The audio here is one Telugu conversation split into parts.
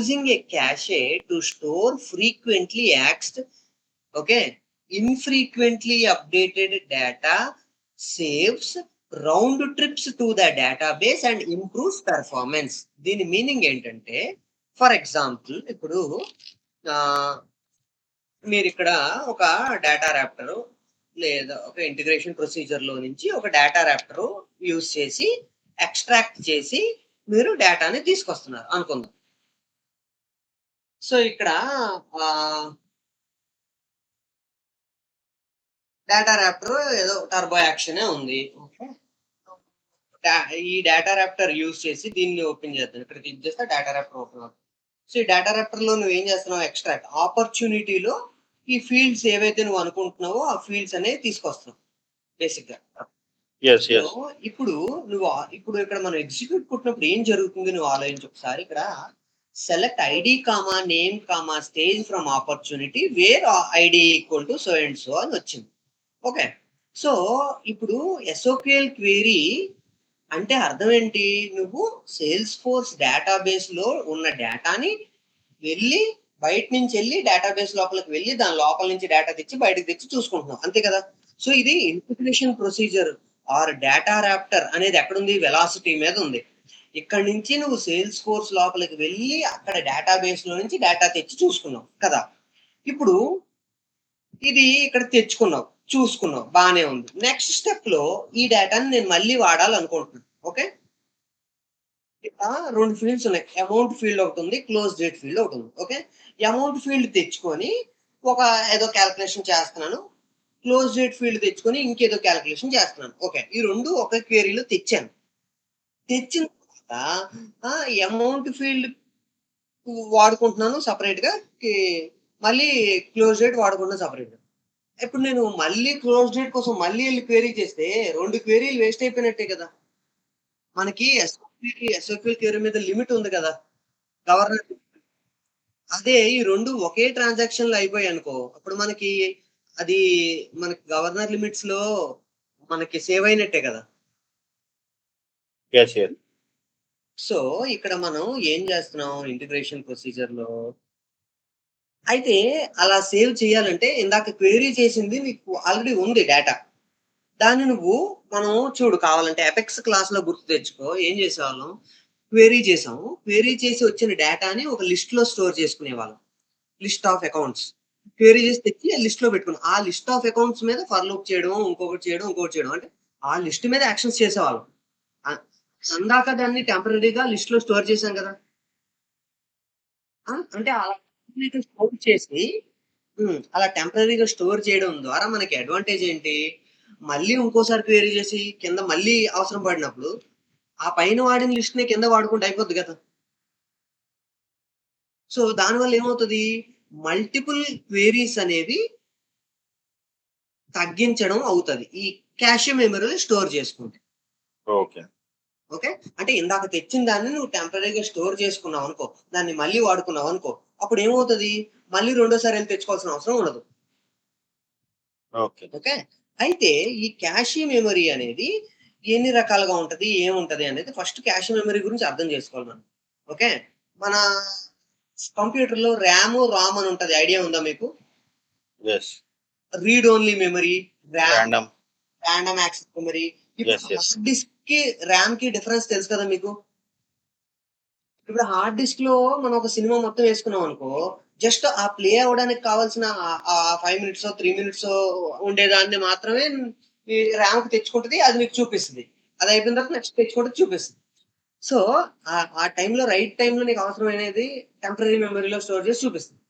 using a cache to store frequently asked, okay, infrequently updated data saves round trips to the database and improves performance. దీని మీనింగ్ ఏంటంటే, ఫర్ ఎగ్జాంపుల్ ఇప్పుడు మీరు ఇక్కడ ఒక డేటా ర్యాప్టర్ లేదా ఒక ఇంటిగ్రేషన్ ప్రొసీజర్ లో నుంచి ఒక డేటా ర్యాప్టర్ యూజ్ చేసి ఎక్స్ట్రాక్ట్ చేసి మీరు డేటాని తీసుకొస్తున్నారు అనుకుందాం. సో ఇక్కడ డేటా ర్యాప్టర్ ఏదో టర్బో యాక్షనే ఉంది. ఓకే, ఈ డేటా ర్యాప్టర్ యూజ్ చేసి దీన్ని ఓపెన్ చేద్దాం. ఇక్కడ క్లిక్ చేస్తే డేటా ర్యాప్టర్ ఓపెన్ అవుతుంది. సో ఈ డేటా ర్యాప్టర్ లో నువ్వు ఏం చేస్తున్నావు, ఎక్స్ట్రాక్ట్ ఆపర్చునిటీలో ఈ ఫీల్డ్స్ ఏవైతే నువ్వు అనుకుంటున్నావో ఆ ఫీల్డ్స్ అనేవి తీసుకొస్తున్నావు బేసిక్ గా. ఇప్పుడు ఇప్పుడు ఇక్కడ మనం ఎగ్జిక్యూట్ కొట్టినప్పుడు ఏం జరుగుతుంది నువ్వు ఆలోచించు ఒకసారి. ఇక్కడ select ID comma name comma stage from opportunity wear ID equal to so and so అని వచ్చింది. ఓకే, సో ఇప్పుడు ఎస్ఓక్యూఎల్ క్వెరీ అంటే అర్థం ఏంటి, నువ్వు సేల్స్ ఫోర్స్ డేటాబేస్ లో ఉన్న డేటాని వెళ్ళి బయట నుంచి వెళ్ళి డేటాబేస్ లోపలికి వెళ్ళి దాని లోపల నుంచి డేటా తెచ్చి బయటకు తెచ్చి చూసుకుంటున్నావు, అంతే కదా. సో ఇది integration procedure or data raptor అనేది ఎక్కడుంది, వెలాసిటీ మీద ఉంది. ఇక్కడ నుంచి నువ్వు సేల్స్ ఫోర్స్ లోపలికి వెళ్ళి అక్కడ డేటాబేస్ లో నుంచి డేటా తెచ్చి చూసుకున్నావు కదా. ఇప్పుడు ఇది ఇక్కడ తెచ్చుకున్నావు, చూసుకున్నావు, బాగానే ఉంది. నెక్స్ట్ స్టెప్ లో ఈ డేటాని నేను మళ్ళీ వాడాలనుకుంటున్నాను. ఓకే, రెండు ఫీల్డ్స్ ఉన్నాయి, అమౌంట్ ఫీల్డ్ ఒకటి ఉంది, క్లోజ్ డేట్ ఫీల్డ్ ఒకటి ఉంది. ఓకే, అమౌంట్ ఫీల్డ్ తెచ్చుకొని ఒక ఏదో క్యాల్కులేషన్ చేస్తున్నాను, క్లోజ్ డేట్ ఫీల్డ్ తెచ్చుకొని ఇంకేదో క్యాల్కులేషన్ చేస్తున్నాను. ఓకే, ఈ రెండు ఒక క్వెరీలో తెచ్చాను. తెచ్చిన తర్వాత అమౌంట్ ఫీల్డ్ వాడుకుంటున్నాను సపరేట్ గా, మళ్ళీ క్లోజ్ డేట్ వాడుకుంటున్నాను సపరేట్ గా. ఇప్పుడు నేను మళ్ళీ క్లోజ్ డేట్ కోసం మళ్ళీ వెళ్ళి క్వెరీ చేస్తే రెండు క్వెరీలు వేస్ట్ అయిపోయినట్టే కదా. మనకి ఎస్ఓక్యూఎల్ క్వెరీ మీద లిమిట్ ఉంది కదా, గవర్నర్. అదే ఈ రెండు ఒకే ట్రాన్సాక్షన్ లో అయిపోయాయి అనుకో, అప్పుడు మనకి అది మనకి గవర్నర్ లిమిట్స్ లో మనకి సేవ్ అయినట్టే కదా. సో ఇక్కడ మనం ఏం చేస్తున్నాం ఇంటిగ్రేషన్ ప్రొసీజర్ లో, అయితే అలా సేవ్ చేయాలంటే ఇందాక క్వెరీ చేసింది నీకు ఆల్రెడీ ఉంది డేటా, దాన్ని నువ్వు మనం చూడు కావాలంటే ఎపెక్స్ క్లాస్ లో గుర్తు తెచ్చుకో. ఏం చేసేవాళ్ళం, క్వెరీ చేసాము, క్వెరీ చేసి వచ్చిన డేటాని ఒక లిస్ట్ లో స్టోర్ చేసుకునే వాళ్ళం. లిస్ట్ ఆఫ్ అకౌంట్స్ క్వెరీ చేసి తెచ్చి లిస్ట్ లో పెట్టుకున్నాం. ఆ లిస్ట్ ఆఫ్ అకౌంట్స్ మీద ఫర్ లూప్ చేయడం, ఇంకొకటి చేయడం అంటే ఆ లిస్ట్ మీద యాక్షన్స్ చేసేవాళ్ళం. అందాక దాన్ని టెంపరీగా లిస్ట్ లో స్టోర్ చేశాం కదా. అంటే అలా స్టోర్ చేసి అలా టెంపరీగా స్టోర్ చేయడం ద్వారా మనకి అడ్వాంటేజ్ ఏంటి, మళ్ళీ ఇంకోసారి క్వెరీ చేసి కింద మళ్ళీ అవసరం పడినప్పుడు ఆ పైన వాడిన లిస్ట్ ని కింద వాడుకుంటే అయిపోద్ది కదా. సో దానివల్ల ఏమవుతుంది, మల్టిపుల్ క్వెరీస్ అనేవి తగ్గించడం అవుతుంది ఈ క్యాష్ మెమరీలో స్టోర్ చేసుకుంటే. ఓకే ఓకే, అంటే ఇందాక తెచ్చిన దాన్ని నువ్వు టెంపరీగా స్టోర్ చేసుకున్నావు అనుకో, దాన్ని మళ్ళీ వాడుకున్నావు అనుకో, అప్పుడు ఏమవుతుంది, మళ్ళీ రెండోసారి వెళ్ళి తెచ్చుకోవాల్సిన అవసరం ఉండదు. ఓకే, అయితే ఈ క్యాషీ మెమరీ అనేది ఎన్ని రకాలుగా ఉంటది, ఏముంటది అనేది ఫస్ట్ క్యాష్ మెమరీ గురించి అర్థం చేసుకోవాలి మనం. ఓకే, మన కంప్యూటర్ లో ర్యామ్ రామ్ అని ఉంటది, ఐడియా ఉందా మీకు? Read only memory, random access memory. Hard disk కి ర్యామ్ కి డిఫరెన్స్ తెలుసు కదా మీకు. ఇప్పుడు హార్డ్ డిస్క్ లో మనం ఒక సినిమా మొత్తం వేసుకున్నాం అనుకో, జస్ట్ ఆ ప్లే అవడానికి కావాల్సిన 5 minutes 3 minutes ఉండేదాన్ని మాత్రమే ఈ ర్యామ్ కి తెచ్చుకుంటుంది, అది మీకు చూపిస్తుంది. అది అయిపోయిన తర్వాత నెక్స్ట్ తెచ్చుకుంటే చూపిస్తుంది. సో ఆ టైంలో రైట్ టైంలో నీకు అవసరమైనది టెంపరీ మెమరీలో స్టోర్ చేసి చూపిస్తుంది.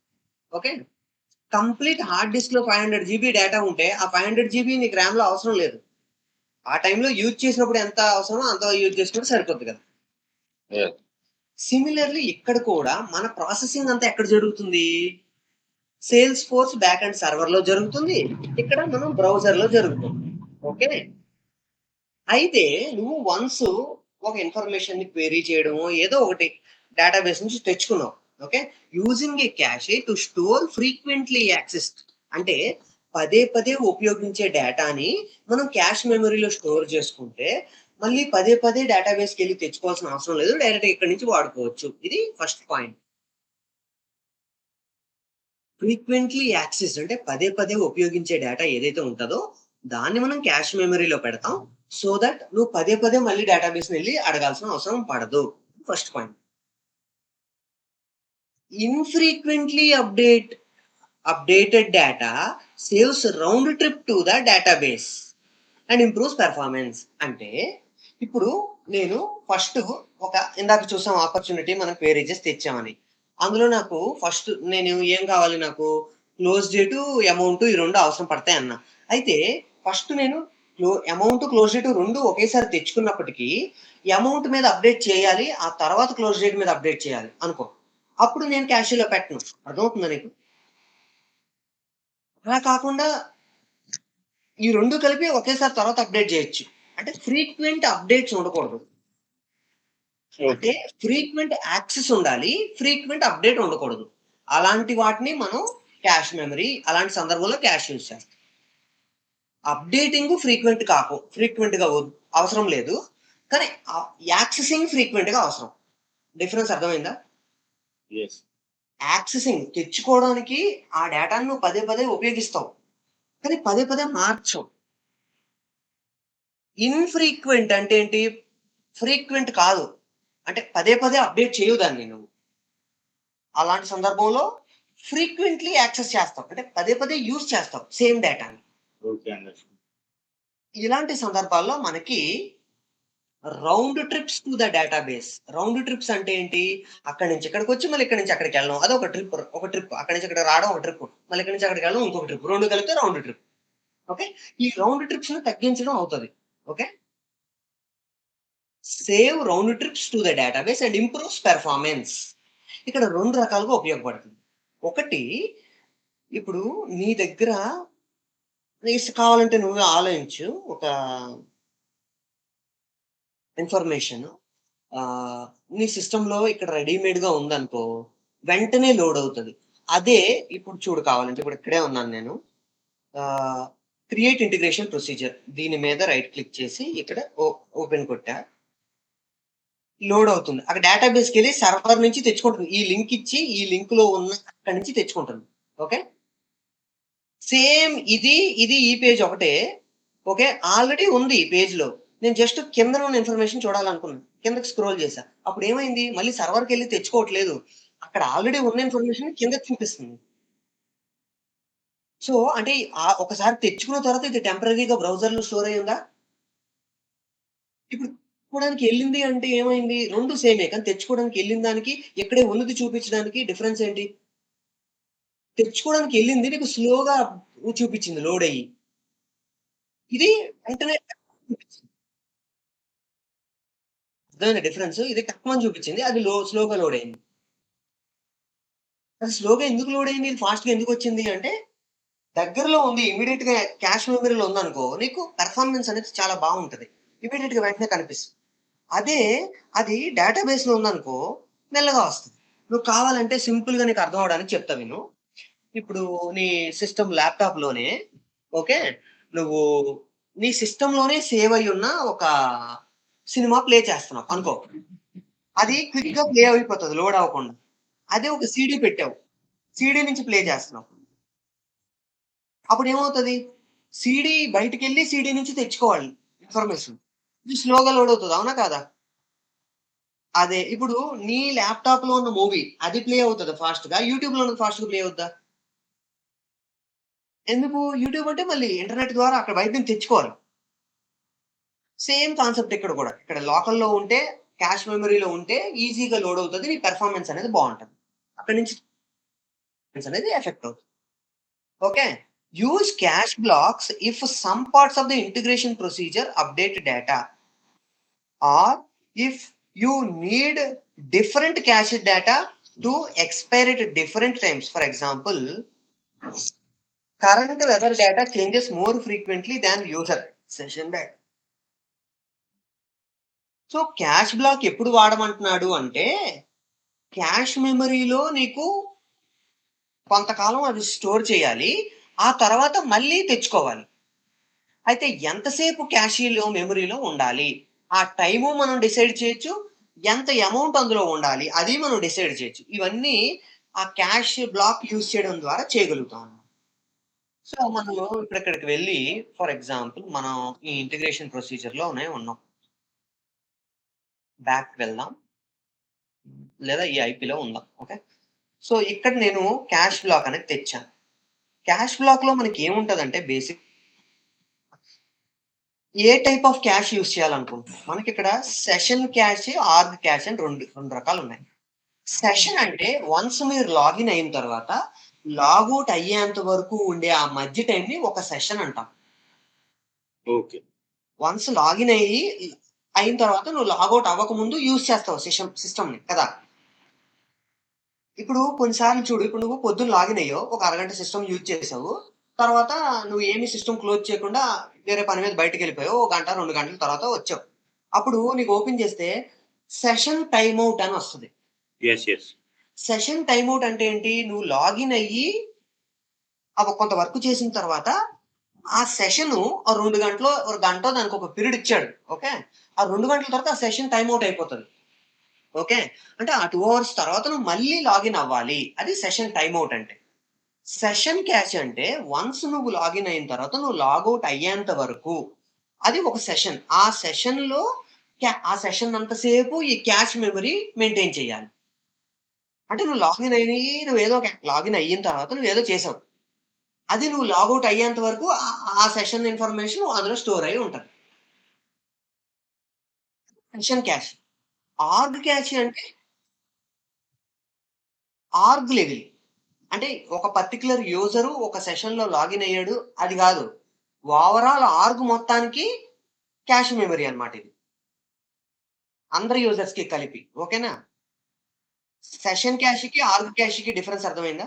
ఓకే, కంప్లీట్ హార్డ్ డిస్క్ లో 500 GB డేటా ఉంటే ఆ 500 GB నీకు ర్యామ్ లో అవసరం లేదు. ఆ టైంలో యూజ్ చేసినప్పుడు ఎంత అవసరమో అంత యూజ్ చేసుకుంటే సరిపోతుంది కదా. సిమిలర్లీ ఇక్కడ కూడా మన ప్రాసెసింగ్ అంతా ఎక్కడ జరుగుతుంది, sales force back and server లో జరుగుతుంది, ఇక్కడ మనం బ్రౌజర్ లో జరుగుతుంది. ఓకే, అయితే నువ్వు వన్స్ ఒక ఇన్ఫర్మేషన్ ని క్వెరీ చేయడమో ఏదో ఒకటి డేటాబేస్ నుంచి తెచ్చుకున్నావు. Okay, using a cache to store frequently accessed అంటే పదే పదే ఉపయోగించే డేటాని మనం క్యాష్ మెమరీలో స్టోర్ చేసుకుంటే మళ్ళీ పదే పదే డేటాబేస్కి వెళ్ళి తెచ్చుకోవాల్సిన అవసరం లేదు, డైరెక్ట్ ఇక్కడ నుంచి వాడుకోవచ్చు. ఇది ఫస్ట్ పాయింట్. ఫ్రీక్వెంట్లీ యాక్సెస్ అంటే పదే పదే ఉపయోగించే డేటా ఏదైతే ఉంటదో దాన్ని మనం క్యాష్ మెమరీలో పెడతాం. సో దట్ నువ్వు పదే పదే మళ్ళీ డేటాబేస్‌ని వెళ్లి అడగాల్సిన అవసరం పడదు. First point. Infrequently updated data saves round trip to the database and improves performance. అంటే ఇప్పుడు నేను ఫస్ట్ ఒక ఇందాక చూసాం ఆపర్చునిటీ మనం క్వేరీజెస్ తెచ్చామని. అందులో నాకు ఫస్ట్ నేను ఏం కావాలి నాకు క్లోజ్ డేటు, అమౌంట్ ఈ 2 అవసరం పడతాయన్నా. అయితే ఫస్ట్ నేను అమౌంట్, క్లోజ్ డేట్ 2 ఒకేసారి తెచ్చుకున్నప్పటికీ అమౌంట్ మీద అప్డేట్ చేయాలి. ఆ తర్వాత క్లోజ్ డేట్ మీద అప్డేట్ చేయాలి అనుకో. అప్పుడు నేను క్యాషియోలో పెట్టను. అర్థమవుతుందా నీకు? అలా కాకుండా ఈ 2 కలిపి ఒకేసారి తర్వాత అప్డేట్ జేయొచ్చు. అంటే ఫ్రీక్వెంట్ అప్డేట్స్ ఉండకూడదు. అంటే ఫ్రీక్వెంట్ యాక్సెస్ ఉండాలి. ఫ్రీక్వెంట్ అప్డేట్ ఉండకూడదు. అలాంటి వాటిని మనం క్యాష్ మెమరీ అలాంటి సందర్భంలో క్యాష్ యూజ్ చేస్తాం. ఫ్రీక్వెంట్‌గా అవసరం లేదు. కానీ యాక్సెసింగ్ ఫ్రీక్వెంట్‌గా అవసరం. డిఫరెన్స్ అర్థమైందా? యెస్. యాక్సెసింగ్ తెచ్చుకోవడానికి ఆ డేటాను నువ్వు పదే పదే ఉపయోగిస్తావు. కానీ పదే పదే మార్చవు. ఇన్‌ఫ్రీక్వెంట్ అంటే ఏంటి? ఫ్రీక్వెంట్ కాదు. అంటే పదే పదే అప్డేట్ చేయవు దాన్ని నువ్వు. అలాంటి సందర్భంలో ఫ్రీక్వెంట్‌లీ యాక్సెస్ చేస్తావు. అంటే పదే పదే యూజ్ చేస్తావు సేమ్ డేటాని. ఓకే. అండర్‌స్టాండ్. ఇలాంటి సందర్భాల్లో మనకి round trips to the database. Round trips అంటే ఏంటి? అక్కడి నుంచి ఇక్కడికొచ్చి మళ్ళీ ఇక్కడి నుంచి అక్కడికెళ్ళడం. అదొక ట్రిప్. ఒక ట్రిప్. అక్కడి నుంచి ఇక్కడికి రావడం ఒక ట్రిప్. మళ్ళీ ఇక్కడి నుంచి అక్కడికెళ్ళడం ఇంకొక ట్రిప్. 2 కలిపితే రౌండ్ ట్రిప్. ఓకే. ఈ రౌండ్ ట్రిప్స్‌ని తగ్గించడం అవుతది. Okay. Save round trips to the database and improves performance. ఇక్కడ 2 రకాలుగా ఉపయోగపడుతుంది. ఒకటి ఇప్పుడు నీ దగ్గర కావాలంటే నువ్వే ఆలోచించు. ఒక ఇన్ఫర్మేషన్ నీ సిస్టమ్‌లో ఇక్కడ రెడీమేడ్‌గా ఉందనుకో, వెంటనే లోడ్ అవుతది. అదే ఇప్పుడు చూడు కావాలంటే ఇప్పుడు ఇక్కడే ఉన్నాను నేను. ఆహ్, క్రియేట్ ఇంటిగ్రేషన్ ప్రొసీజర్ దీని మీద రైట్ క్లిక్ చేసి ఇక్కడ ఓపెన్ కొట్టా. లోడ్ అవుతుంది. అక్కడ డేటాబేస్‌కెళ్ళి సర్వర్ నుంచి తెచ్చుకుంటుంది. ఈ లింక్ ఇచ్చి ఈ లింక్‌లో ఉన్న అక్కడి నుంచి తెచ్చుకుంటుంది. ఓకే. సేమ్ ఇది ఈ పేజ్ ఒకటే. ఓకే. ఆల్రెడీ ఉంది ఈ పేజ్‌లో. నేను జస్ట్ కిందన ఉన్న ఇన్ఫర్మేషన్ చూడాలనుకున్నాను. కిందకి స్క్రోల్ చేశా. అప్పుడేమైంది? మళ్ళీ సర్వర్‌కెళ్లి తెచ్చుకోవట్లేదు. అక్కడ ఆల్రెడీ ఉన్న ఇన్ఫర్మేషన్ కిందకి చూపిస్తుంది. సో, అంటే ఒకసారి తెచ్చుకున్న తర్వాత ఇది టెంపరరీగా బ్రౌజర్‌లో స్టోర్ అయ్యిందా? ఇప్పుడు తెచ్చుకోవడానికి ఎళ్ళింది అంటే ఏమైంది? 2 సేమే. కానీ తెచ్చుకోవడానికి ఎళ్ళిన దానికి, ఇక్కడే ఉన్నది చూపించడానికి డిఫరెన్స్ ఏంటి? తెచ్చుకోవడానికి ఎళ్ళింది నీకు స్లోగా చూపించింది లోడ్ అయ్యి. ఇది వెంటనే చూపించింది. అర్థమైందా డిఫరెన్స్? ఇది టక్‌మని చూపించింది. అది స్లోగా లోడ్ అయింది. అది స్లోగా ఎందుకు లోడ్ అయింది? ఇది ఫాస్ట్‌గా ఎందుకొచ్చింది అంటే, దగ్గరలో ఉంది. ఇమ్మీడియేట్‌గా క్యాష్ మెమరీలో ఉందనుకో, నీకు పెర్ఫార్మన్స్ అనేది చాలా బావుంటది. ఇమ్మీడియేట్‌గా వెంటనే కనిపిస్తుంది. అదే అది డేటాబేస్‌లో ఉందనుకో, మెల్లగా వస్తది. నువ్వు కావాలంటే సింపుల్‌గా నీకు అర్థం అవ్వడానికి చెప్తా విను. ఇప్పుడు నీ ల్యాప్‌టాప్‌లోనే ఓకే. నువ్వు నీ సిస్టమ్‌లోనే సేవ్ అయ్యున్న ఒక సినిమా ప్లే చేస్తున్నావు అనుకో. అది క్విక్‌గా ప్లే అయిపోతది లోడ్ అవ్వకుండా. అదే ఒక సీడీ పెట్టావు. సీడీ నుంచి ప్లే చేస్తున్నావు. అప్పుడేమవుతది? సీడీ బయటికెళ్ళి సీడీ నుంచి తెచ్చుకోవాలి ఇన్ఫర్మేషన్. ఇది స్లోగా లోడ్ అవుతది. అవునా కాదా? అదే ఇప్పుడు నీ ల్యాప్‌టాప్‌లో ఉన్న మూవీ అది ప్లే అవుతదా ఫాస్ట్‌గా? యూట్యూబ్‌లో ఉన్నది ఫాస్ట్‌గా ప్లే అవుద్దా? ఎందుకు? యూట్యూబ్ అంటే మళ్ళీ ఇంటర్నెట్ ద్వారా అక్కడ బయట నుంచి తెచ్చుకోవాలి. సేమ్ కాన్సెప్ట్ ఇక్కడ కూడా. ఇక్కడ లోకల్‌లో ఉంటే, క్యాష్ మెమరీలో ఉంటే ఈజీగా లోడ్ అవుతది. నీ పెర్ఫార్మన్స్ అనేది బావుంటది. అక్కడి నుంచి అనేది ఎఫెక్ట్ అవుతది. Okay. Use cache blocks if some parts of the integration procedure update data or if you need different cache data to expire at different times. For example, current weather data changes more frequently than user session data. So, cache block ఎప్పుడు వాడమంటున్నాడు అంటే, క్యాష్ మెమరీలో నీకు కొంతకాలం అది స్టోర్ చేయాలి. ఆ తర్వాత మళ్ళీ తెచ్చుకోవాలి. అయితే ఎంతసేపు మెమరీలో ఉండాలి? ఆ టైము మనం డిసైడ్ చేయొచ్చు. ఎంత అమౌంట్ అందులో ఉండాలి? అది మనం డిసైడ్ చేయొచ్చు. ఇవన్నీ ఆ క్యాష్ బ్లాక్ యూజ్ చేయడం ద్వారా చేయగలుగుతాం. సో, మనము ఇక్కడికి వెళ్లి ఫర్ ఎగ్జాంపుల్ మనం ఈ ఇంటిగ్రేషన్ ప్రొసీజర్‌లోనే ఉన్నాం. బ్యాక్‌కి వెళ్దాం. లేదా ఈ ఐపీలో ఉందాం. ఓకే. సో, ఇక్కడ నేను క్యాష్ బ్లాక్ అనేది తెచ్చాను. క్యాష్ బ్లాక్‌లో మనకి ఏముంటదంటే basic a type of cache use చేయాలనుకుంటున్నాం. మనకిక్కడ సెషన్ క్యాష్, ఆర్గ్ క్యాష్ అని 2 రకాలున్నాయి. సెషన్ అంటే వన్స్ మీరు లాగిన్ అయిన తర్వాత లాగౌట్ అయ్యేంత వరకు ఉండే ఆ మధ్య టైంని ఒక సెషన్ అంటాం. ఓకే. వన్స్ లాగిన్ అయిన తర్వాత నువ్వు లాగౌట్ అవ్వకముందు యూజ్ చేస్తావు సిస్టమ్‌ని కదా! ఇప్పుడు కొన్నిసార్లు చూడు, ఇప్పుడు నువ్వు పొద్దున్న లాగిన్ అయ్యావు. ఒక అరగంట సిస్టమ్ యూజ్ చేసావు. తర్వాత నువ్వు ఏమి సిస్టమ్ క్లోజ్ చేయకుండా వేరే పని మీద బయటికెళ్ళిపోయావు. ఓ గంట, 2 గంటల తర్వాత వచ్చావు. అప్పుడు నీకు ఓపెన్ చేస్తే సెషన్ టైమ్ ఔట్ అని వస్తది. Yes. Yes. Session time out అంటే ఏంటి? నువ్వు లాగిన్ అయ్యి కొంత వర్క్ చేసిన తర్వాత ఆ సెషను ఆ 2 గంటలో, ఒక గంటో దానికొక పీరియడ్ ఇచ్చాడు. ఓకే. ఆ 2 గంటల తర్వాత ఆ సెషన్ టైమ్ ఔట్ అయిపోతది. ఓకే. అంటే ఆ 2 అవర్స్ తర్వాత నువ్వు మళ్ళీ లాగిన్ అవ్వాలి. అది సెషన్ టైమ్ ఔట్ అంటే. సెషన్ క్యాష్ అంటే వన్స్ నువ్వు లాగిన్ అయిన తర్వాత నువ్వు లాగౌట్ అయ్యేంత వరకు అది ఒక సెషన్. ఆ సెషన్‌లో ఆ సెషన్ అంతసేపు ఈ క్యాష్ మెమరీ మెయింటైన్ చేయాలి. అంటే నువ్వు లాగిన్ అయిన తర్వాత నువ్వేదో చేసావు. అది నువ్వు లాగౌట్ అయ్యేంత వరకు ఆ సెషన్ ఇన్ఫర్మేషన్ అందులో స్టోర్ అయ్యి ఉంటది. Session cash. ఆర్గ్ క్యాష్ అంటే ఆర్గ్ లెవెల్. అంటే ఒక పర్టిక్యులర్ యూజరు ఒక సెషన్‌లో లాగిన్ అయ్యాడు అది గాదు. ఓవరాల్ ఆర్గ్ మొత్తానికి క్యాష్ మెమరీ అన్నమాట ఇది. అందరి యూజర్స్‌కి కలిపి. ఓకేనా? సెషన్ క్యాష్‌కి, ఆర్గ్ క్యాష్‌కి డిఫరెన్స్ అర్థమైందా?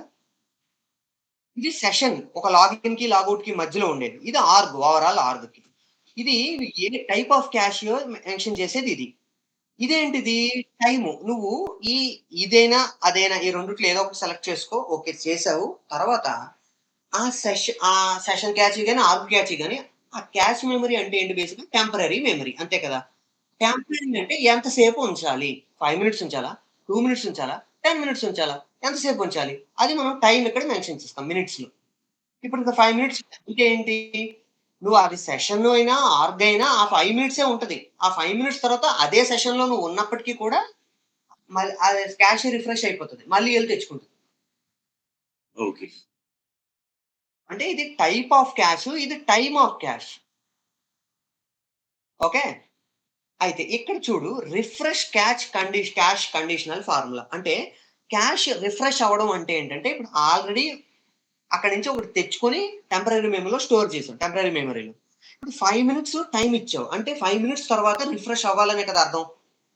ఇది సెషన్ ఒక లాగిన్‌కి, లాగౌట్‌కి మధ్యలో ఉండేది. ఇది ఓవరాల్ ఆర్గ్‌కి. ఇది ఏ టైప్ ఆఫ్ క్యాషియో మెన్షన్ చేసేది ఇది. ఇదేంటిది? టైము. నువ్వు ఈ ఇదేనా, అదేనా ఈ రెండిట్లో ఏదో ఒకటి సెలెక్ట్ చేసుకో. ఓకే. చేసావు. తర్వాత ఆ సెషన్ క్యాచీ గాని, ఆర్గ్ క్యాచీ గాని ఆ క్యాష్ మెమరీ అంటే ఏంటి బేసిక్‌గా టెంపరరీ మెమరీ అంతే కదా! టెంపరరీ అంటే ఎంతసేపు ఉంచాలి? 5 మినిట్స్ ఉంచాలా? 2 మినిట్స్ ఉంచాలా? 10 మినిట్స్ ఉంచాలా? ఎంతసేపు ఉంచాలి? అది మనం టైమ్ ఇక్కడ మెన్షన్ చేస్తాం మినిట్స్‌లో. ఇప్పుడు ఇంకా 5 మినిట్స్ అంటే ఏంటి? నువ్వు అది సెషన్ అయినా, ఆర్గ్ అయినా ఆ 5 మినిట్సే ఉంటది. ఆ 5 మినిట్స్ తర్వాత అదే సెషన్‌లో నువ్వు ఉన్నప్పటికి కూడా మళ్ళీ అది క్యాష్ రిఫ్రెష్ అయిపోతది. మళ్ళీ ఎళ్లి తెచ్చుకుంటది. ఓకే. అంటే ఇది టైప్ ఆఫ్ క్యాష్. ఇది టైమ్ ఆఫ్ క్యాష్. ఓకే. అయితే ఇక్కడ చూడు క్యాష్ కండిషనల్ ఫార్ములా. అంటే క్యాష్ రిఫ్రెష్ అవ్వడం అంటే ఏంటంటే ఇప్పుడు ఆల్రెడీ అక్కడి నుంచి ఒకటి తెచ్చుకొని టెంపరరీ మెమరీలో స్టోర్ చేసాం. టెంపరరీ మెమరీలో. ఇప్పుడు 5 మినిట్స్ టైమ్ ఇచ్చావు. అంటే 5 మినిట్స్ తర్వాత రిఫ్రెష్ అవ్వాలనే కదా అర్థం.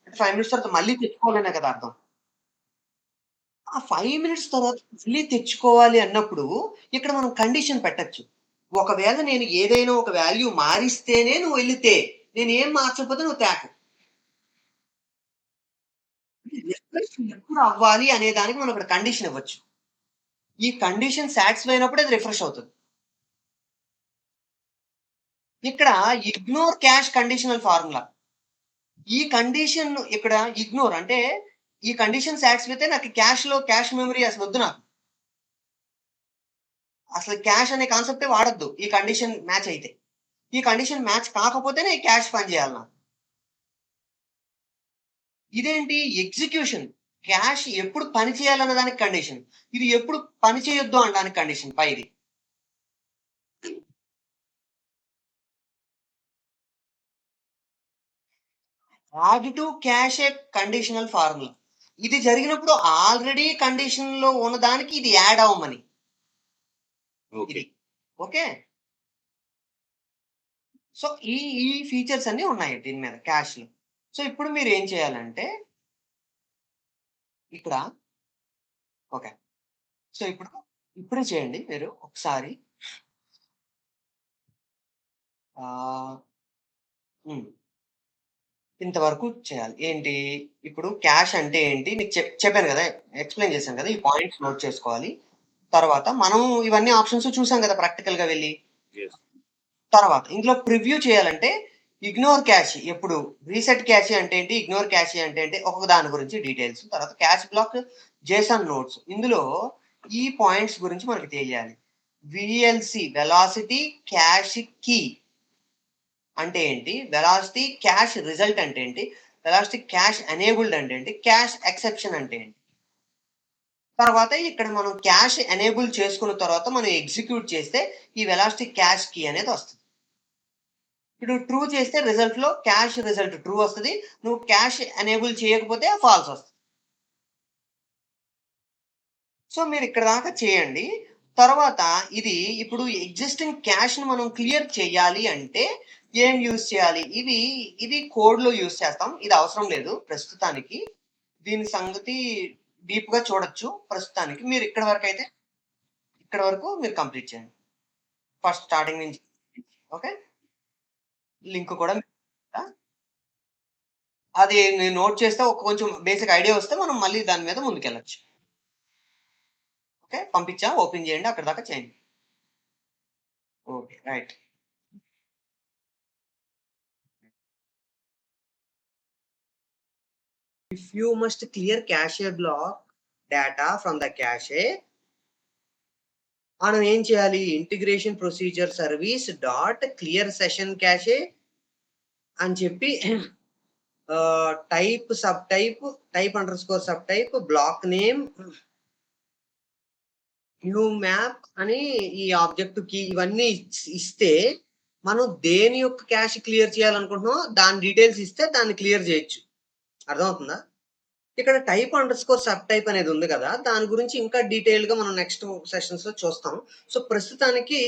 అంటే 5 మినిట్స్ తర్వాత మళ్ళీ తెచ్చుకోవాలనే కదా అర్థం. ఆ 5 మినిట్స్ తర్వాత మళ్ళీ తెచ్చుకోవాలి అన్నప్పుడు ఇక్కడ మనం కండిషన్ పెట్టొచ్చు. ఒకవేళ నేను ఏదైనా ఒక వాల్యూ మారిస్తేనే నువ్వు వెళ్లి తే. నేనేం మార్చకపోతే నువ్వు తేకు. రిఫ్రెష్ ఎప్పుడు అవ్వాలి అనే దానికి మనం ఇక్కడ కండిషన్ ఇవ్వచ్చు. ఈ కండిషన్ సాటిస్ఫై అయినప్పుడే అది రిఫ్రెష్ అవుతది. ఇక్కడ ఇగ్నోర్ క్యాష్ కండిషనల్ ఫార్ములా. ఈ కండిషన్ ఇక్కడ ఇగ్నోర్ అంటే ఈ కండిషన్ సాటిస్ఫై అయితే నాకు క్యాష్ మెమరీ అసలొద్దు నాకు. అసలు క్యాష్ అనే కాన్సెప్టే వాడొద్దు. ఈ కండిషన్ మ్యాచ్ అయితే. ఈ కండిషన్ మ్యాచ్ కాకపోతేనే ఈ క్యాష్ పని చేయాలి నాకు. ఇదేంటి ఎగ్జిక్యూషన్. క్యాష్ ఎప్పుడు పని చేయాలన్న దానికి కండిషన్. ఇది ఎప్పుడు పని చేయొద్దు అనడానికి కండిషన్ పైది. Add to cache a conditional formula. ఇది జరిగినప్పుడు ఆల్రెడీ కండిషన్‌లో ఉన్నదానికి ఇది యాడ్ అవ్వమని. ఓకే. ఇది. ఓకే. సో, ఈ ఫీచర్స్ అన్నీ ఉన్నాయి దీని మీద క్యాష్‌లో. సో, ఇప్పుడు మీరేం చేయాలంటే ఇక్కడ ఓకే. సో, ఇప్పుడే చేయండి మీరు ఒకసారి. ఆహ్, హ్మ్. ఇంతవరకు చేయాలి. ఏంటి? ఇప్పుడు క్యాష్ అంటే ఏంటి? నీకు చెప్పాను గదా! ఎక్స్‌ప్లెయిన్ చేశాను గదా! ఈ పాయింట్స్ నోట్ చేసుకోవాలి. తర్వాత మనం ఇవన్నీ ఆప్షన్స్ చూసాం గదా! ప్రాక్టికల్‌గా వెళ్లి. యెస్. తర్వాత ఇందులో ప్రివ్యూ చేయాలంటే ఇగ్నోర్ క్యాష్ ఎప్పుడు? రీసెట్ క్యాష్ అంటే ఏంటి? ఇగ్నోర్ క్యాష్ అంటే ఏంటి? ఒక్కొక్క దాని గురించి డీటెయిల్స్. తర్వాత క్యాష్ బ్లాక్ జేసన్ నోట్స్. ఇందులో ఈ పాయింట్స్ గురించి మనకు తెలియాలి. వీఎల్‌సి వెలాసిటీ క్యాష్ కీ అంటే ఏంటి? వెలాసిటీ క్యాష్ రిజల్ట్ అంటే ఏంటి? వెలాసిటీ క్యాష్ ఎనేబుల్డ్ అంటే ఏంటి? క్యాష్ ఎక్సెప్షన్ అంటే ఏంటి? తర్వాత ఇక్కడ మనం క్యాష్ ఎనేబుల్ చేసుకున్న తర్వాత మనం ఎగ్జిక్యూట్ చేస్తే ఈ వెలాసిటీ క్యాష్ కీ అనేది వస్తది. ఇప్పుడు ట్రూ చేస్తే రిజల్ట్‌లో క్యాష్ రిజల్ట్ ట్రూ వస్తది. నువ్వు క్యాష్ ఎనేబుల్ చేయకపోతే ఫాల్స్ వస్తది. సో, మీరిక్కడి దాకా చేయండి. తర్వాత ఇది ఇప్పుడు ఎగ్జిస్టింగ్ క్యాష్‌ని మనం క్లియర్ చేయాలి అంటే ఏం యూజ్ చేయాలి? ఇది కోడ్‌లో యూజ్ చేస్తాం. ఇది అవసరం లేదు ప్రస్తుతానికి. దీని సంగతి డీప్‌గా చూడొచ్చు ప్రస్తుతానికి. మీరు ఇక్కడి వరకు మీరు కంప్లీట్ చేయండి. ఫస్ట్ స్టార్టింగ్ నుంచి. ఓకే. లింక్ కూడా అది నేను నోట్ చేస్తే ఒక కొంచెం బేసిక్ ఐడియా వస్తే మనం మళ్ళీ దాని మీద ముందుకెళ్ళొచ్చు. ఓకే. పంపించా. ఓపెన్ చేయండి. అక్కడి దాకా చేయండి. Okay. Right. If you must clear cache block data from the cache, మనం ఏం చేయాలి? Integration procedure service dot clear session cache అని చెప్పి type sub type type underscore sub type block name new map అని ఈ ఆబ్జెక్ట్ కి ఇవన్నీ ఇస్తే మనం దేని యొక్క క్యాష్ క్లియర్ చేయాలనుకుంటున్నామో దాని డీటెయిల్స్ ఇస్తే దాన్ని క్లియర్ చేయొచ్చు. అర్థమవుతుందా? ఇక్కడ type underscore sub type అనేది ఉంది కదా! దాని గురించి ఇంకా డీటెయిల్‌గా మనం నెక్స్ట్ సెషన్స్‌లో చూస్తాం. సో, ప్రస్తుతానికి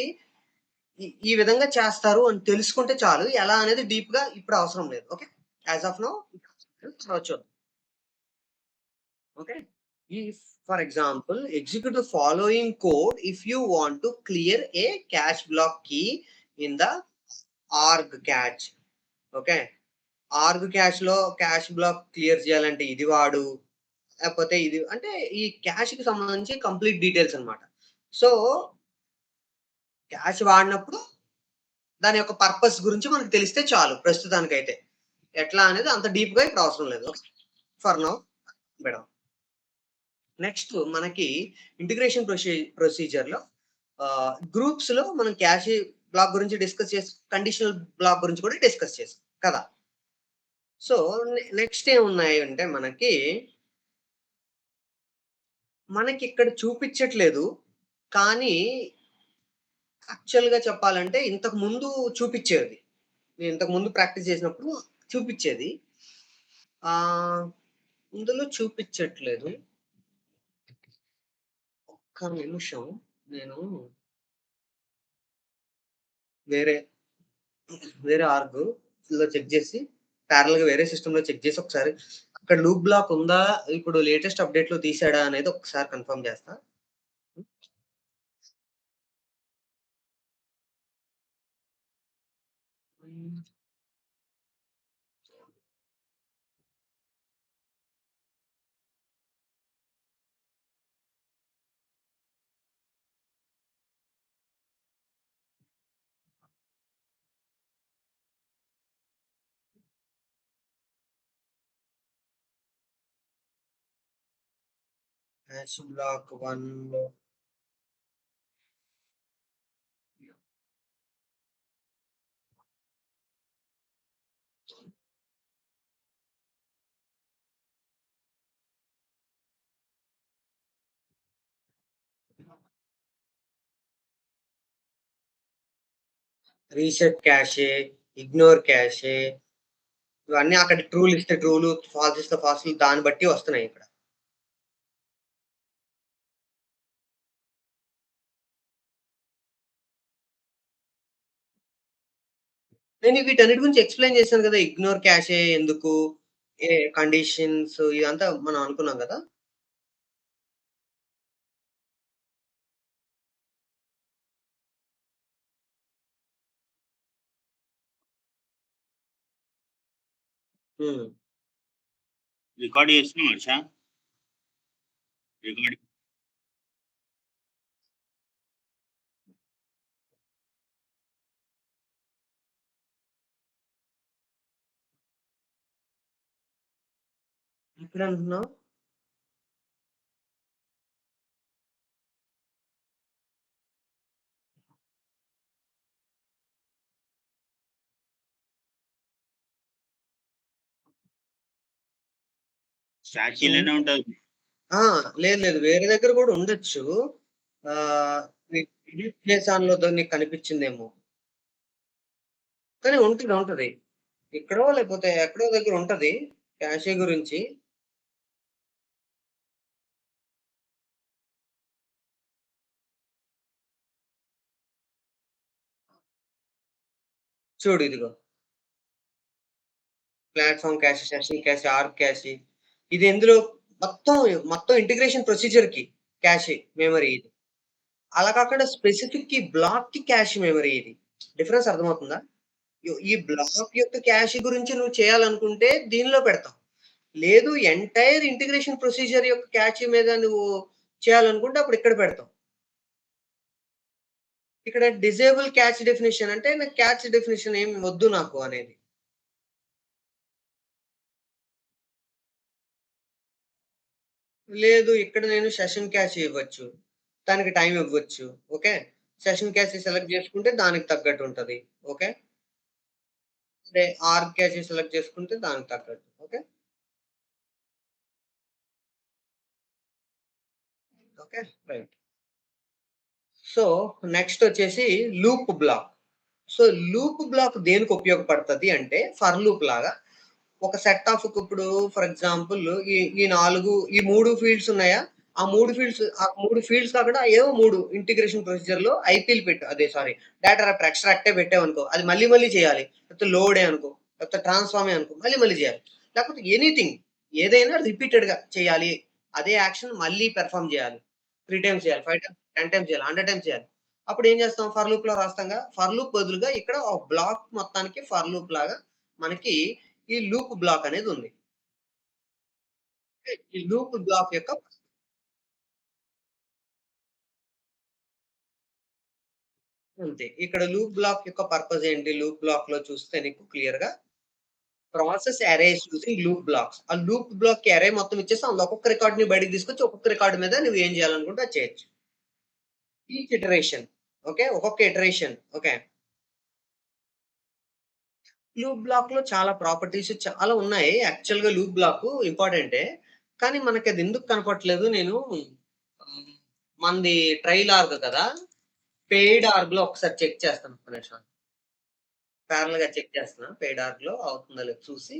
ఈ విధంగా చేస్తారు అని తెలుసుకుంటే చాలు. ఎలా అనేది డీప్‌గా ఇప్పుడు అవసరం లేదు. ఓకే. యాస్ ఆఫ్ నౌ తర్వాత చూద్దాం. Okay. If for example execute the following code if you want to clear a cache block key in the org cache. Okay. Org క్యాష్‌లో క్యాష్ బ్లాక్ క్లియర్ చేయాలంటే ఇది వాడు. లేకపోతే ఇది అంటే ఈ క్యాష్‌కి సంబంధించి కంప్లీట్ డీటెయిల్స్ అన్నమాట. సో, క్యాష్ వాడినప్పుడు దాని యొక్క పర్పస్ గురించి మనకు తెలిస్తే చాలు ప్రస్తుతానికైతే. ఎట్లా అనేది అంత డీప్‌గా ఇప్పుడు అవసరం లేదు. Okay. For now madam. Next మనకి ఇంటిగ్రేషన్ ప్రొసీజర్‌లో గ్రూప్స్‌లో మనం క్యాష్ బ్లాక్ గురించి డిస్కస్ చేసి కండిషనల్ బ్లాక్ గురించి కూడా డిస్కస్ చేసాం కదా! సో, నెక్స్ట్ ఏమున్నాయంటే మనకిక్కడ చూపిచ్చట్లేదు. కానీ యాక్చువల్‌గా చెప్పాలంటే ఇంతకు ముందు చూపిచ్చేది. నేను ఇంతకు ముందు ప్రాక్టీస్ చేసినప్పుడు చూపిచ్చేది. ఆహ్, ఇందులో చూపిచ్చట్లేదు. ఒక్క నిమిషం. నేను వేరే, వేరే ఆర్గ్‌లో చెక్ జేసి ప్యారలెల్‌గా వేరే సిస్టమ్‌లో చెక్ జేసి ఒకసారి అక్కడ లూప్ బ్లాక్ ఉందా? ఇప్పుడు లేటెస్ట్ అప్‌డేట్‌లో తీసాడా అనేది ఒకసారి కన్ఫర్మ్ జేస్తా. హ్మ్. హ్యాష్ బ్లాక్ 1 రీసెట్ క్యాషే, ఇగ్నోర్ క్యాషే ఇవన్నీ అక్కడ ట్రూలు ఇస్తే ట్రూలు, ఫాల్స్ ఇస్తే ఫాల్స్‌లు దాన్ని బట్టి వస్తున్నాయి ఇక్కడ. నేను వీటన్నిటి గురించి ఎక్స్‌ప్లెయిన్ చేశాను గదా! ఇగ్నోర్ క్యాషే ఎందుకు? ఏ కండీషన్స్ ఇదంతా మనం అనుకున్నాం గదా! హ్మ్. రికార్డ్ చేస్తున్నావా హర్ష? రికార్డ్ ఎక్కడ అంటున్నావు? క్యాషీలోనే ఉంటది. ఆ! లేదు. వేరే దగ్గర కూడా ఉండొచ్చు. మీకు ఎడిట్ చేసాన్‌లో నీకు కనిపించిందేమో. కానీ ఉంటది. ఎక్కడో లేకపోతే ఎక్కడో దగ్గర ఉంటది. క్యాషే గురించి. చూడు ఇదిగో. Platform cash, session cash, arc cash. ఇది ఎందులో మొత్తం, మొత్తం ఇంటిగ్రేషన్ ప్రొసీజర్‌కి క్యాషే మెమరీ ఇది. అలా కాకుండా స్పెసిఫిక్ ఈ బ్లాక్‌కి క్యాష్ మెమరీ ఇది. డిఫరెన్స్ అర్థమవుతుందా? ఈ బ్లాక్ యొక్క క్యాష్ గురించి నువ్వు చేయాలనుకుంటే దీనిలో పెడతావు. లేదు ఎంటైర్ ఇంటిగ్రేషన్ ప్రొసీజర్ యొక్క క్యాష్ మీద నువ్వు చేయాలనుకుంటే అప్పుడు ఇక్కడ పెడతావు. ఇక్కడ డిజేబుల్ క్యాచ్ డెఫినిషన్ అంటే నాకు క్యాచ్ డెఫినిషన్ ఏమి వద్దు నాకు అనేది. లేదు ఇక్కడ నేను సెషన్ క్యాచ్ ఇవ్వచ్చు. దానికి టైమ్ ఇవ్వచ్చు. ఓకే. సెషన్ క్యాచ్ సెలెక్ట్ చేసుకుంటే దానికి తగ్గట్టు ఉంటది. ఓకే. అదే ఆర్గ్ క్యాచ్ సెలెక్ట్ చేసుకుంటే దానికి తగ్గట్టు. Okay. Okay. Right. So next వచ్చేసి loop block. So loop block దేనికి ఉపయోగపడతది అంటే ఫర్ లూప్ లాగా ఒక సెట్ ఆఫ్ ఇప్పుడు ఫర్ ఎగ్జాంపుల్ ఈ 4 ఈ 3 ఫీల్డ్స్ ఉన్నాయా? ఆ 3 ఫీల్డ్స్ కాకుండా ఏవో 3 ఇంటిగ్రేషన్ ప్రొసీజర్‌లో ఐపీలు పెట్టు అదే సారీ డేటా ర్యాపర్ ఎక్స్ట్రాక్టే పెట్టావనుకో అది మళ్ళీ చేయాలి. లేకపోతే లోడే అనుకో, లేకపోతే ట్రాన్స్‌ఫార్మే అనుకో మళ్ళీ చేయాలి. లేకపోతే ఎనీథింగ్ ఏదైనా రిపీటెడ్‌గా చేయాలి. అదే యాక్షన్ మళ్ళీ పెర్ఫార్మ్ చేయాలి. 3 టైమ్స్ చేయాలి, 5 టైమ్స్, 10 టైమ్స్ చేయాలి, 100 టైమ్స్ చేయాలి. అప్పుడు ఏం చేస్తాం ఫర్ లూప్‌లో రాస్తాంగా. ఫర్ లూప్ బదులుగా ఇక్కడ ఒక బ్లాక్ మొత్తానికి ఫర్ లూప్ లాగా మనకి ఈ లూప్ బ్లాక్ అనేది ఉంది. ఈ లూప్ బ్లాక్ యొక్క అంతే. ఇక్కడ లూప్ బ్లాక్ యొక్క పర్పస్ ఏంటి? లూప్ బ్లాక్‌లో చూస్తే నీకు క్లియర్‌గా process arrays using loop blocks. ఆ లూప్ బ్లాక్‌కి అరే మొత్తం ఇచ్చేసి అందులో ఒక్కొక్క రికార్డ్‌ని బయటికి తీసుకొచ్చి ఒక్కొక్క రికార్డ్ మీద నువ్వు ఏం చేయాలనుకుంటే అది చేయొచ్చు. Each iteration okay. ఒక్కొక్క ఇటరేషన్ ఓకే. లూప్ బ్లాక్‌లో చాలా ప్రాపర్టీస్ చాలా ఉన్నాయి. యాక్చువల్‌గా లూప్ బ్లాక్ ఇంపార్టెంటే. కానీ మనకది ఎందుకు కనపట్లేదు నేను మనది ట్రైల్ ఆర్గ్ కదా! పెయిడ్ ఆర్గ్‌లో ఒకసారి చెక్ చేస్తాను. ఒక్క నిమిషం. పారలెల్‌గా చెక్ చేస్తున్నా. పెయిడ్ ఆర్గ్‌లో అవుతుందో లేదో చూసి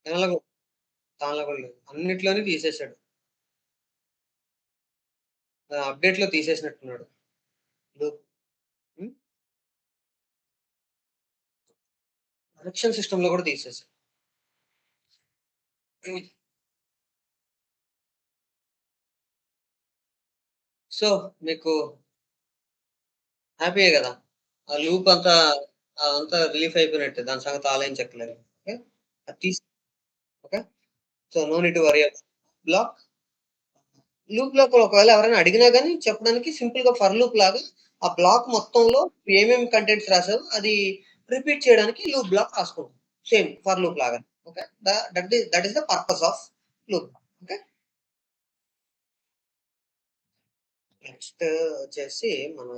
దానిలో దానిలో కూడా లేదు. అన్నిట్లోని తీసేసాడు. అప్‌డేట్‌లో తీసేసినట్టున్నాడు. లూప్ హ్మ్. ప్రొడక్షన్ సిస్టమ్‌లో కూడా తీసేసాడు. హ్మ్. సో, మీకు హ్యాపీయే గదా! ఆ లూప్ అంతా అదంతా రిలీఫ్ అయిపోయినట్టే. దాని సంగతి ఆలోచించక్కర్లేదు. ఓకే. అది తీసి okay. So, no need to worry about block. Loop లోపల ఒకవేళ ఎవరైనా అడిగినా గాని చెప్పడానికి సింపుల్‌గా ఫర్ లూప్ లాగా ఆ బ్లాక్ మొత్తంలో ఏమేమి కంటెంట్స్ రాసావో అది రిపీట్ చేయడానికి లూప్ బ్లాక్ రాసుకుంటాం. సేమ్ ఫర్ లూప్ లాగా. Okay. That is the purpose of loop. Okay. Next వచ్చేసి మన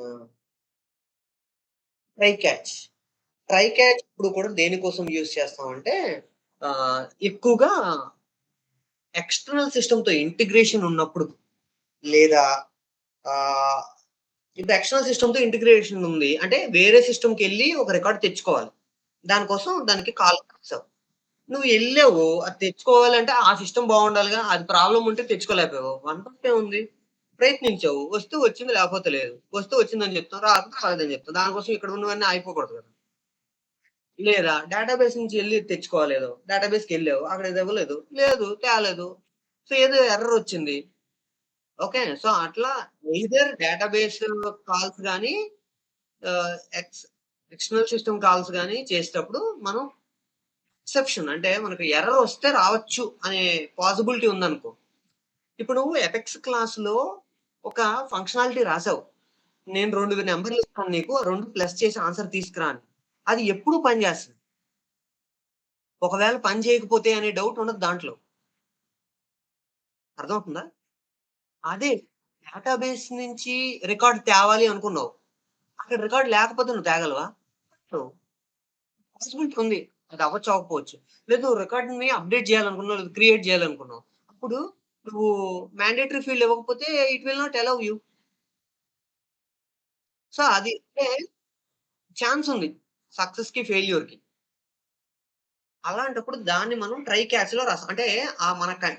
ట్రై క్యాచ్. ట్రై క్యాచ్ ఇప్పుడు కూడా దేనికోసం యూజ్ చేస్తామంటే ఎక్కువగా ఎక్స్టర్నల్ సిస్టమ్‌తో ఇంటిగ్రేషన్ ఉన్నప్పుడు లేదా ఆహ్, ఇప్పుడు ఎక్స్టర్నల్ సిస్టమ్‌తో ఇంటిగ్రేషన్ ఉంది. అంటే వేరే సిస్టమ్‌కెళ్ళి ఒక రికార్డ్ తెచ్చుకోవాలి. దానికోసం దానికి కాల్ చేసావు. నువ్వు ఎళ్ళావు. అది తెచ్చుకోవాలంటే ఆ సిస్టమ్ బాగుండాలిగా. అది ప్రాబ్లమ్ ఉంటే తెచ్చుకోలేకపోయావు. వన్ తప్పేముంది? ప్రయత్నించావు. వస్తే వచ్చింది లేకపోతే లేదు. వస్తే వచ్చిందని చెప్తాం. రాకపోతే రాలేదని చెప్తాం. దానికోసం ఇక్కడ ఉన్నవన్నీ ఆగిపోకూడదు కదా! లేదా డేటాబేస్ నుంచి ఎళ్లి తెచ్చుకోవాలేదో. డేటాబేస్‌కెళ్ళావు. అక్కడ ఇది ఇవ్వలేదు. లేదు తేలేదు. సో, ఏదో ఎర్రర్ వచ్చింది. ఓకే. సో, అట్లా ఎయిదర్ డేటాబేస్ కాల్స్ గాని ఆహ్, ఎక్స్ ఎక్స్టర్నల్ సిస్టమ్ కాల్స్ గాని చేసేటప్పుడు మనం ఎక్సెప్షన్ అంటే మనకు ఎర్రర్ వస్తే రావచ్చు అనే పాసిబిలిటీ ఉందనుకో. ఇప్పుడు నువ్వు ఎపెక్స్ క్లాస్‌లో ఒక ఫంక్షనాలిటీ రాసావు. నేను 2 నంబర్‌లు ఇస్తాను నీకు. ఆ 2 ప్లస్ చేసి ఆన్సర్ తీసుకురా అని. అది ఎప్పుడు పనిచేస్తది. ఒకవేళ పని చేయకపోతే అనే డౌట్ ఉండదు దాంట్లో. అర్థమవుతుందా? అదే డేటాబేస్ నుంచి రికార్డ్ తేవాలి అనుకున్నావు. అక్కడ రికార్డ్ లేకపోతే నువ్వు తేగలవా? సో, పాసిబిలిటీ ఉంది. అది అవ్వచ్చు, అవ్వకపోవచ్చు. లేదు నువ్వు రికార్డ్‌ని అప్‌డేట్ చేయాలనుకున్నావు, లేదా క్రియేట్ చేయాలనుకున్నావు. అప్పుడు నువ్వు మాండేటరీ ఫీల్డ్ ఇవ్వకపోతే it will not allow you. So, అది అంటే ఛాన్స్ ఉంది. సక్సెస్‌కి, ఫెయిల్యూర్‌కి. అలాంటప్పుడు దాన్ని మనం ట్రై క్యాచ్‌లో రాస్తాం. అంటే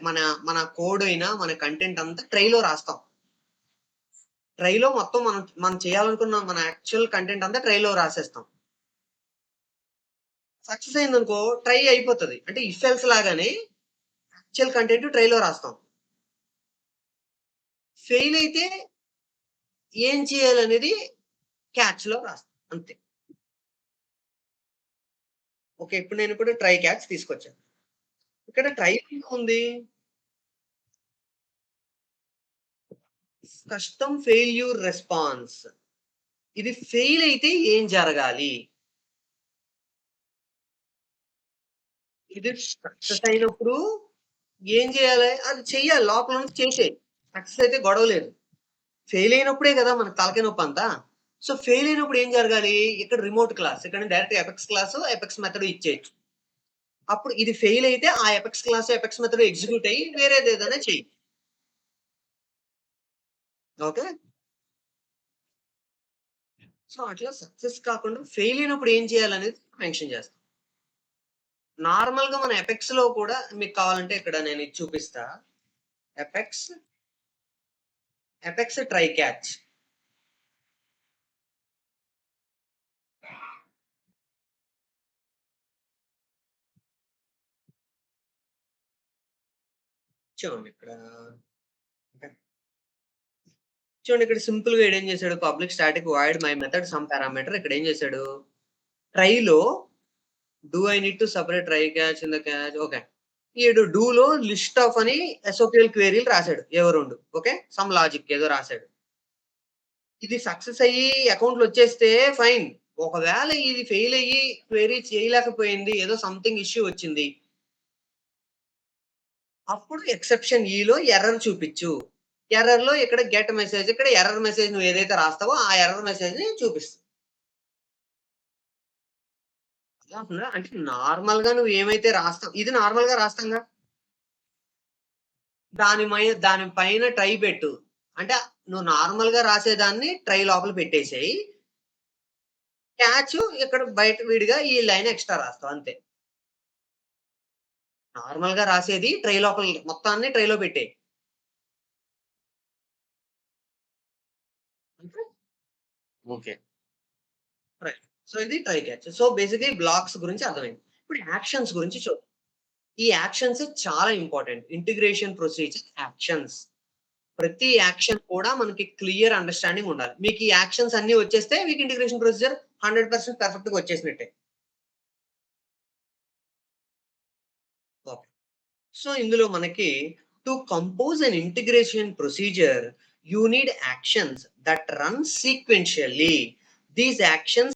మన మన కోడ్ అయినా, మన కంటెంట్ అంతా ట్రైలో రాస్తాం. ట్రైలో మొత్తం మనం మనం చేయాలనుకున్న మన యాక్చువల్ కంటెంట్ అంతా ట్రైలో రాసేస్తాం. సక్సెస్ అయిందనుకో ట్రై అయిపోతది. అంటే ఇఫ్ ఎల్స్ లాగానే యాక్చువల్ కంటెంట్ ట్రైలో రాస్తాం. ఫెయిల్ అయితే ఏం చేయాలనేది క్యాచ్‌లో రాస్తాం. అంతే. ఓకే. ఇప్పుడు ట్రై క్యాచ్ తీసుకొచ్చాను. ఇక్కడ ట్రై ఉంది. Custom failure response. ఇది ఫెయిల్ అయితే ఏం జరగాలి? ఇది సక్సెస్ అయినప్పుడు ఏం చేయాలి? అది చెయ్యాలి. లోపల నుంచి చేసేయి. సక్సెస్ అయితే గొడవ లేదు. ఫెయిల్ అయినప్పుడే కదా మనకు తలకాయ నొప్పంతా. సో, ఫెయిల్ అయినప్పుడు ఏం జరగాలి? ఇక్కడ రిమోట్ క్లాస్. ఇక్కడ direct apex class, apex method ఇచ్చేయొచ్చు. అప్పుడు ఇది ఫెయిల్ అయితే ఆ apex class, apex method execute అయ్యి వేరేదేదైనా చెయ్యి. ఓకే. సో, అట్లా సక్సెస్ కాకుండా ఫెయిల్ అయినప్పుడు ఏం చేయాలనేది మెన్షన్ చేస్తాం. నార్మల్‌గా మన ఎపెక్స్‌లో కూడా మీకు కావాలంటే ఇక్కడ నేను ఇది చూపిస్తా. Apex, apex try catch. చూడండి ఇక్కడ. ఓకే. చూడండి ఇక్కడ సింపుల్‌గా ఈడేం చేసాడు public static void my method some parameter ఇక్కడ ఏం చేసాడు? ట్రైలో do I need to separate try catch in the catch okay. ఈడు డూలో లిస్ట్ ఆఫ్ అని ఎస్ఓక్యూఎల్ క్వెరీలు రాసాడు. ఏవో 2 ఓకే. సమ్ లాజిక్ ఏదో రాసాడు. ఇది సక్సెస్ అయ్యి అకౌంట్‌లో వచ్చేస్తే ఫైన్. ఒకవేళ ఇది ఫెయిల్ అయ్యి క్వెరీ చేయలేకపోయింది. ఏదో సంథింగ్ ఇష్యూ వచ్చింది. అప్పుడు ఎక్సెప్షన్ ఈలో ఎర్రర్ చూపిచ్చు. ఎర్రర్‌లో ఇక్కడ గెట్ మెసేజ్ ఇక్కడ ఎర్రర్ మెసేజ్ నువ్వు ఏదైతే రాస్తావో ఆ ఎర్రర్ మెసేజ్‌ని చూపిస్తుంది. అర్థమవుతుందా? అంటే నార్మల్‌గా నువ్వు ఏమైతే రాస్తావు ఇది నార్మల్‌గా రాస్తాంగా. దాని పైన ట్రై పెట్టు. అంటే నువ్వు నార్మల్‌గా రాసేదాన్ని ట్రై లోపల పెట్టేసేయి. క్యాచ్ ఇక్కడ బయట విడిగా ఈ లైన్ ఎక్స్‌ట్రా రాస్తావు అంతే. నార్మల్‌గా రాసేది ట్రై లోపల మొత్తాన్ని ట్రైలో పెట్టేయి. అంతే. ఓకే. రైట్. సో, ఇది ట్రై క్యాచ్. సో, బేసిక్‌గా బ్లాక్స్ గురించి అర్థమైంది. ఇప్పుడు యాక్షన్స్ గురించి చూద్దాం. ఈ యాక్షన్స్ చాలా ఇంపార్టెంట్. Integration procedure actions. ప్రతి యాక్షన్ కూడా మనకి క్లియర్ అండర్‌స్టాండింగ్ ఉండాలి. మీకు ఈ యాక్షన్స్ అన్నీ వచ్చేస్తే మీకు ఇంటిగ్రేషన్ ప్రొసీజర్ 100% పర్ఫెక్ట్‌గా వచ్చేసినట్టే. ఓకే. సో, ఇందులో మనకి to compose an integration procedure, you need actions that run sequentially. These actions